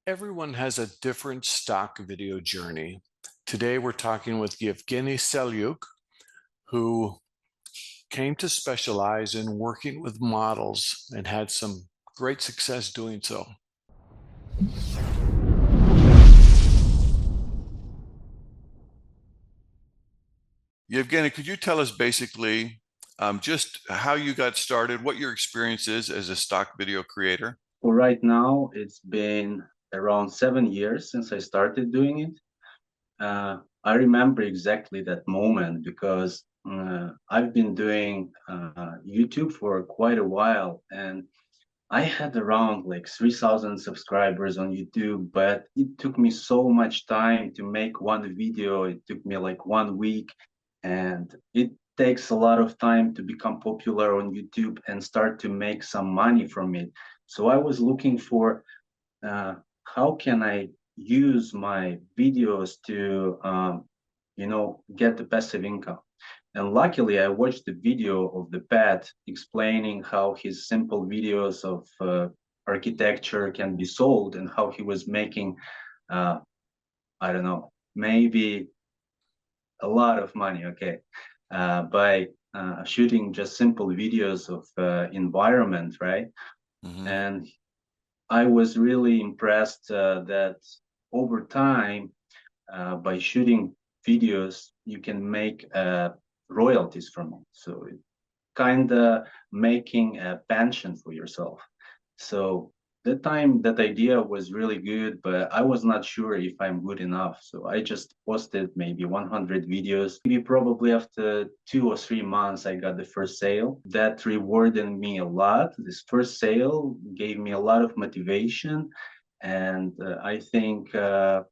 Everyone has a different stock video journey. Today, we're talking with Yevgeniy Saliuk, who came to specialize in working with models and had some great success doing so. Yevgeny, could you tell us basically just how you got started, what your experience is as a stock video creator? For right now, it's been around 7 years since I started doing it. I remember exactly that moment because I've been doing YouTube for quite a while, and I had around like 3,000 subscribers on YouTube, but it took me so much time to make one video. It took me like 1 week, and it takes a lot of time to become popular on YouTube and start to make some money from it. So I was looking for uh, how can I use my videos to, get the passive income. And luckily, I watched the video of the Pat explaining how his simple videos of architecture can be sold and how he was making, uh, I don't know, maybe a lot of money, okay, by shooting just simple videos of environment, right? Mhm. And I was really impressed that over time, by shooting videos, you can make royalties from it. So it kind of making a pension for yourself. So that time, that idea was really good, but I was not sure if I'm good enough. So I just posted maybe 100 videos. Maybe probably after 2 or 3 months, I got the first sale. That rewarded me a lot. This first sale gave me a lot of motivation. And I think the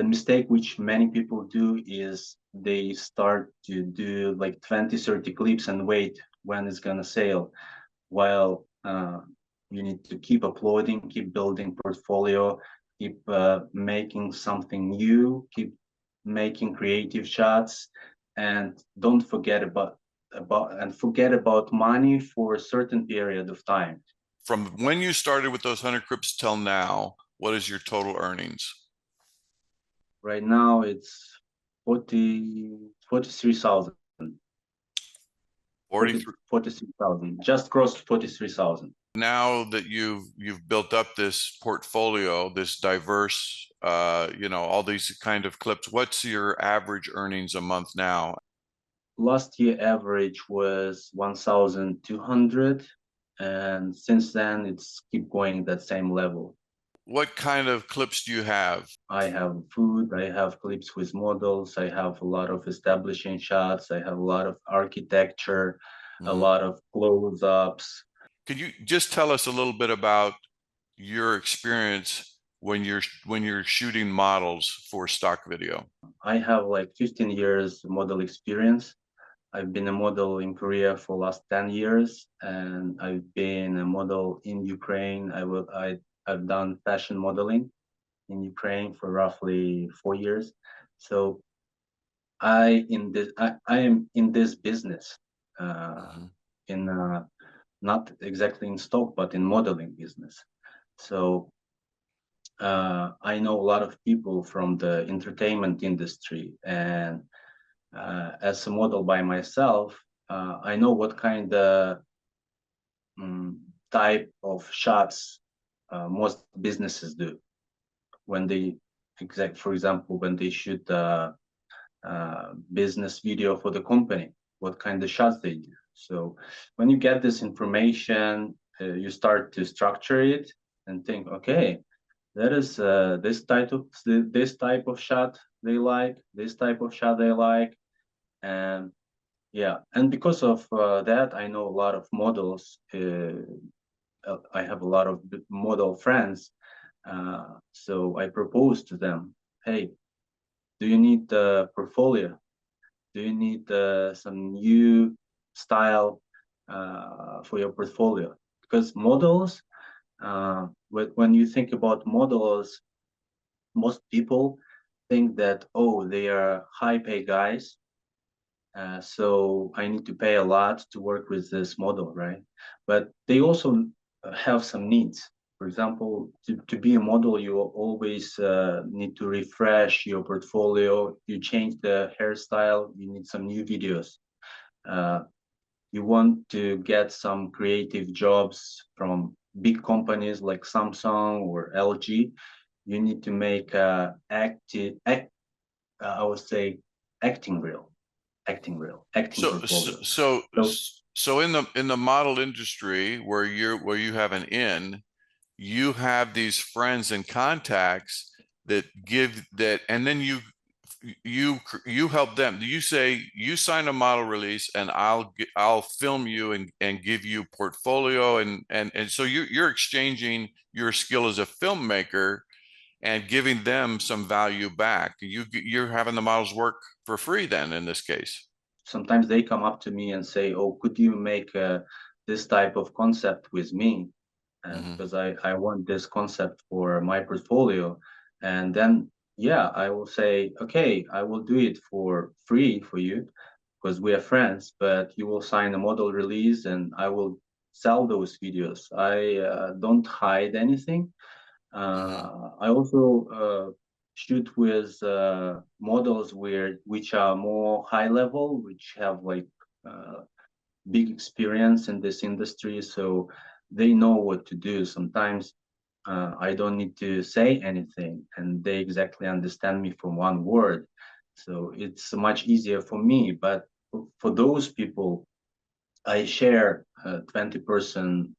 mistake which many people do is they start to do like 20, 30 clips and wait when it's gonna sell. While you need to keep uploading, keep building portfolio, keep making something new, keep making creative shots, and don't forget about money for a certain period of time. From when you started with those 100 clips till now, what is your total earnings? Right now it's 43,000. 43. 43,000, just crossed 43,000. Now that you've built up this portfolio, this diverse, all these kind of clips, what's your average earnings a month now? Last year average was 1,200, and since then it's keep going that same level. What kind of clips do you have? I have food, I have clips with models, I have a lot of establishing shots, I have a lot of architecture, a Mhm. lot of close-ups. Could you just tell us a little bit about your experience when you're shooting models for stock video? I have like 15 years model experience. I've been a model in Korea for last 10 years, and I've been a model in Ukraine. I've done fashion modeling in Ukraine for roughly 4 years. So I am in this business, uh, Mhm. in not exactly in stock, but in modeling business. So I know a lot of people from the entertainment industry, and as a model by myself, I know what kind of type of shots most businesses do when they, for example, when they shoot a business video for the company, what kind of shots they do. So when you get this information, you start to structure it and think, okay, that is this type of shot they like, this type of shot they like, and yeah, and because of that, I know a lot of models. I have a lot of model friends. So I propose to them, hey, do you need a portfolio? Do you need some new style for your portfolio? Because models, when you think about models, most people think that, oh, they are high pay guys. So I need to pay a lot to work with this model, right? But they also have some needs. For example, to be a model, you always need to refresh your portfolio. You change the hairstyle, you need some new videos. Uh, you want to get some creative jobs from big companies like Samsung or LG. You need to make I would say acting reel, acting So, portfolio. So so in the model industry where you have an in, you have these friends and contacts that give that, and then you help them. You say you sign a model release, and I'll film you and give you portfolio, and so you're exchanging your skill as a filmmaker and giving them some value back. You're having the models work for free then in this case. sometimes they come up to me and say, "Oh, could you make this type of concept with me?" Hmm. Because I want this concept for my portfolio. And then, yeah, I will say, okay, I will do it for free for you because we are friends, but you will sign a model release and I will sell those videos. I don't hide anything. Hmm. I also shoot with models which are more high level, which have like big experience in this industry, so they know what to do. Sometimes I don't need to say anything, and they exactly understand me from one word. So it's much easier for me. But for those people, I share 20%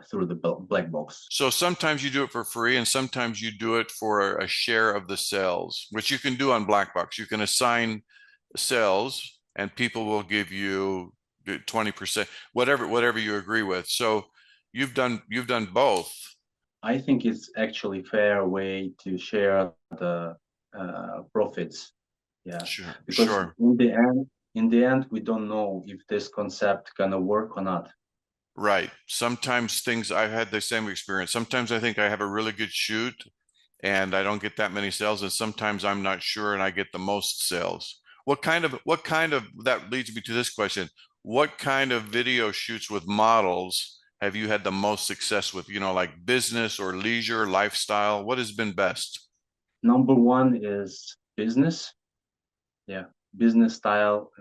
through the Blackbox. So sometimes you do it for free, and sometimes you do it for a share of the sales, which you can do on Blackbox. You can assign sales, and people will give you 20%, whatever you agree with. So you've done both. I think it's actually fair way to share the profits. Yeah, Sure, because sure. in the end, we don't know if this concept gonna work or not. Right. Sometimes things I've had the same experience. Sometimes I think I have a really good shoot and I don't get that many sales, and sometimes I'm not sure and I get the most sales. What kind of that leads me to this question. What kind of video shoots with models have you had the most success with? You know, like business or leisure, lifestyle? What has been best? Number one is business. Yeah, business style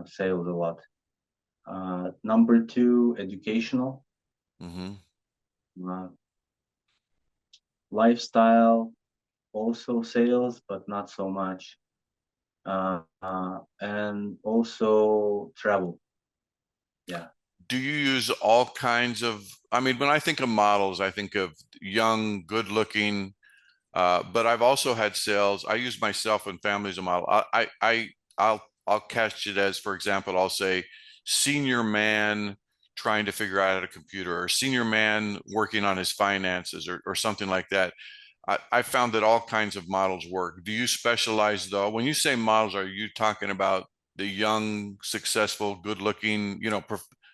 sales a lot. Number two, educational. Hmm. Uh, Lifestyle also sales, but not so much. And also travel. Yeah, Do you use all kinds of, I mean, when I think of models, I think of young, good looking. But I've also had sales. I use myself and family as a model. I'll catch it as, for example, I'll say senior man trying to figure out how to computer, or senior man working on his finances, or something like that. I found that all kinds of models work. Do you specialize though? When you say models, are you talking about the young, successful, good looking,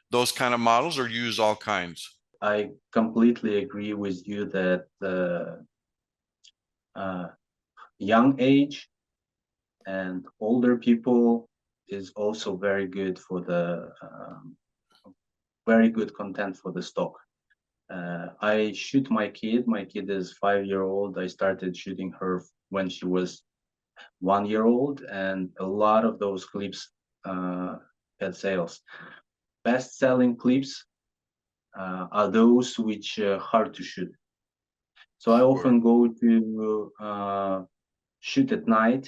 those kind of models, or you use all kinds? I completely agree with you that uh, young age and older people is also very good for the very good content for the stock. I shoot my kid. My kid is 5 year old. I started shooting her when she was 1 year old, and a lot of those clips had sales. Best selling clips are those which are hard to shoot. So I Sure. often go to shoot at night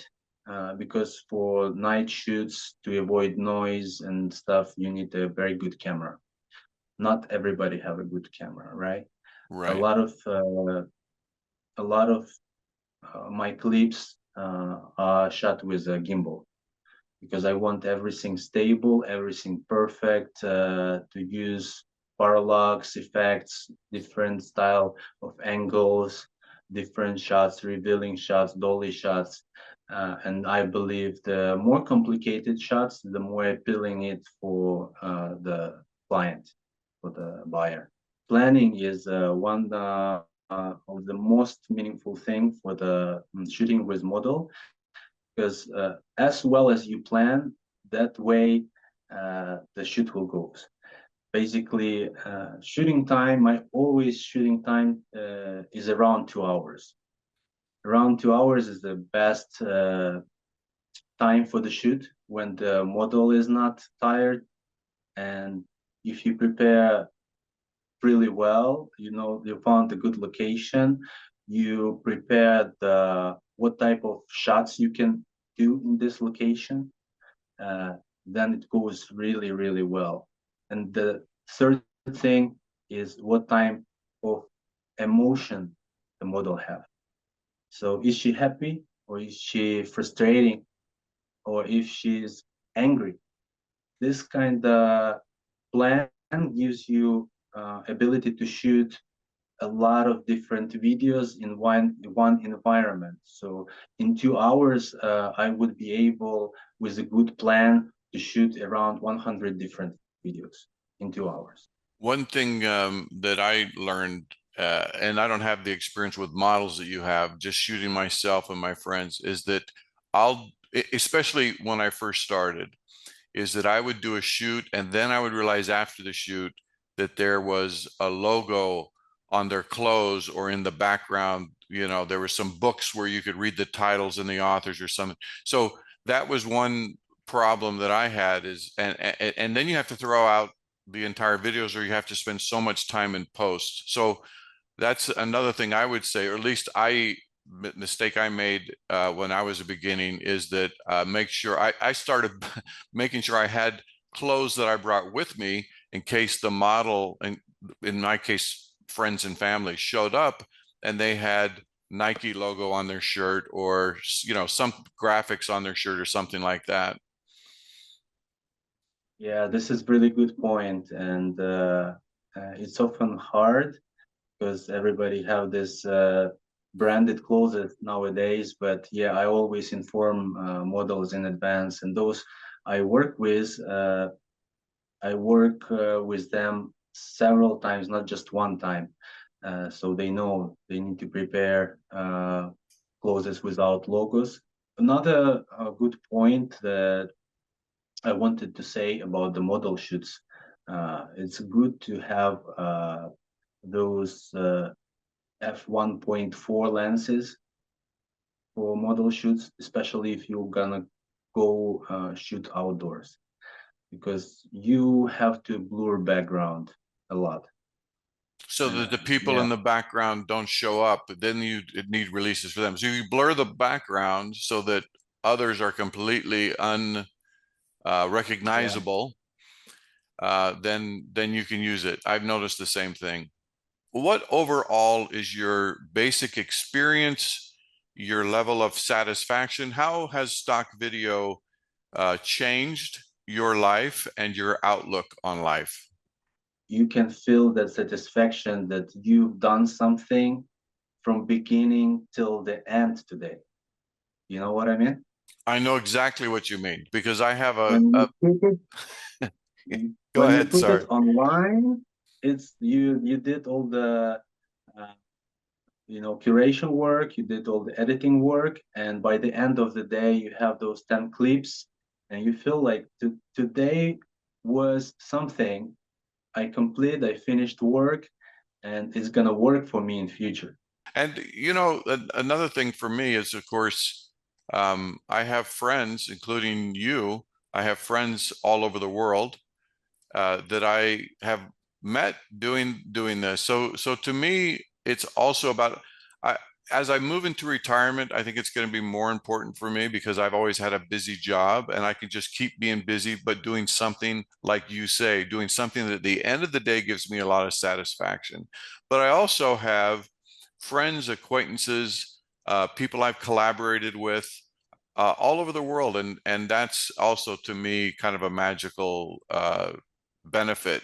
because for night shoots to avoid noise and stuff, you need a very good camera. Not everybody have a good camera, right? A Right. lot of my clips are shot with a gimbal because I want everything stable, everything perfect, to use parallax effects, different style of angles, different shots, revealing shots, dolly shots. And I believe the more complicated shots, the more appealing it for the client, for the buyer. Planning is one of the most meaningful thing for the shooting with model because as well as you plan, that way the shoot will go. basically shooting time. My always shooting time is around 2 hours. Around 2 hours is the best time for the shoot when the model is not tired, and if you prepare really well, you found a good location, you prepared what type of shots you can do in this location, uh, then it goes really, really well. And the third thing is what type of emotion the model have. So is she happy, or is she frustrating, or if she's angry? This kind of plan gives you ability to shoot a lot of different videos in one environment. So in 2 hours, I would be able, with a good plan, to shoot around 100 different videos in 2 hours. One thing that I learned, and I don't have the experience with models that you have, just shooting myself and my friends, is that especially when I first started, is that I would do a shoot and then I would realize after the shoot that there was a logo on their clothes or in the background. There were some books where you could read the titles and the authors or something. So that was one problem that I had and then you have to throw out the entire videos or you have to spend so much time in post. So that's another thing I would say, or at least mistake I made when I was a beginning, is that make sure I started making sure I had clothes that I brought with me in case the model, and in my case, friends and family showed up and they had Nike logo on their shirt or some graphics on their shirt or something like that. Yeah, this is really good point, and it's often hard because everybody have this branded clothes nowadays. But yeah, I always inform models in advance, and those I work with, with them several times, not just one time. So they know they need to prepare clothes without logos. Another good point that I wanted to say about the model shoots, it's good to have those f1.4 lenses for model shoots, especially if you're gonna go shoot outdoors, because you have to blur background a lot. So that the people Yeah, in the background don't show up, but then you need releases for them. So you blur the background so that others are completely yeah. unrecognizable. Then you can use it. I've noticed the same thing. What overall is your basic experience, your level of satisfaction? How has stock video changed your life and your outlook on life? You can feel that satisfaction that you've done something from beginning till the end today. You know what I mean? I know exactly what you mean because I have When a you put it go when you ahead, put sorry. it online, it's you did all the uh, curation work, you did all the editing work, and by the end of the day you have those 10 clips, and you feel like today was something I finished work, and it's gonna work for me in future. And another thing for me is, of course, I have friends, including you. I have friends all over the world that I have met doing this. So to me, it's also about I, as I move into retirement, I think it's going to be more important for me because I've always had a busy job and I can just keep being busy, but doing something like you say, doing something that at the end of the day gives me a lot of satisfaction. But I also have friends, acquaintances, people I've collaborated with all over the world, and that's also to me kind of a magical benefit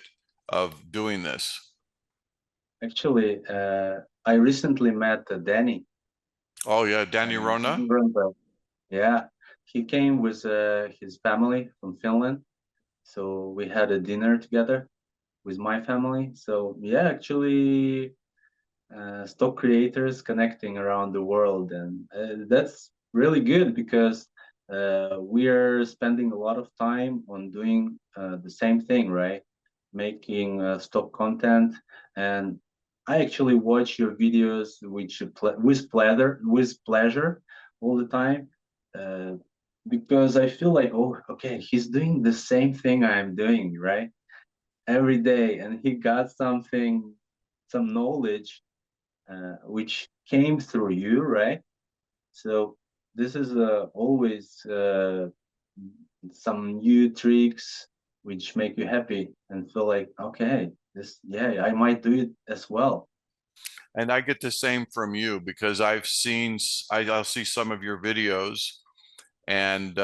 of doing this. Actually, I recently met Danny. Oh yeah, Danny Rona. Grunberg. Yeah, he came with his family from Finland, so we had a dinner together with my family. So yeah, actually, stock creators connecting around the world, and that's really good because we are spending a lot of time on doing the same thing, right? making stock content, and I actually watch your videos with pleasure all the time, uh, because I feel like, oh, okay, he's doing the same thing I'm doing, right? Every day, and he got something, some knowledge, which came through you, right? So this is always some new tricks which make you happy and feel like, okay, this, yeah, I might do it as well. And I get the same from you because I'll see some of your videos, and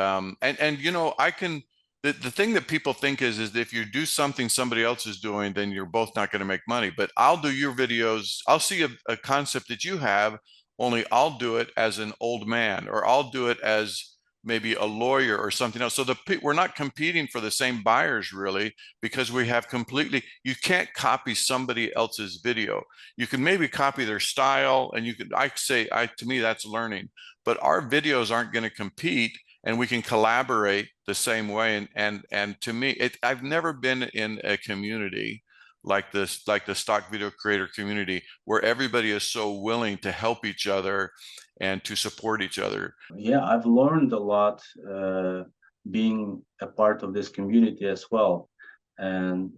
you know, I can, the thing that people think is if you do something somebody else is doing, then you're both not going to make money. But I'll do your videos, I'll see a concept that you have, only I'll do it as an old man, or I'll do it as maybe a lawyer or something else. So we're not competing for the same buyers really, because we have completely, you can't copy somebody else's video. You can maybe copy their style, and you can, I say, to me that's learning, but our videos aren't going to compete, and we can collaborate the same way. And to me, I've never been in a community like this, like the stock video creator community, where everybody is so willing to help each other and to support each other. Yeah, I've learned a lot being a part of this community as well. And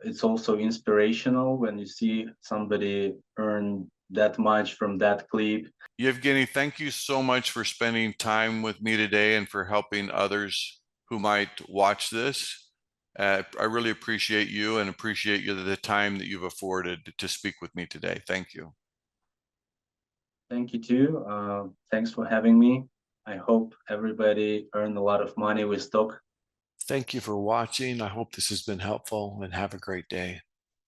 it's also inspirational when you see somebody earn that much from that clip. Yevgeny, thank you so much for spending time with me today and for helping others who might watch this. I really appreciate you and appreciate you the time that you've afforded to speak with me today. Thank you. Thank you too. Thanks for having me. I hope everybody earned a lot of money with stock. Thank you for watching. I hope this has been helpful, and have a great day.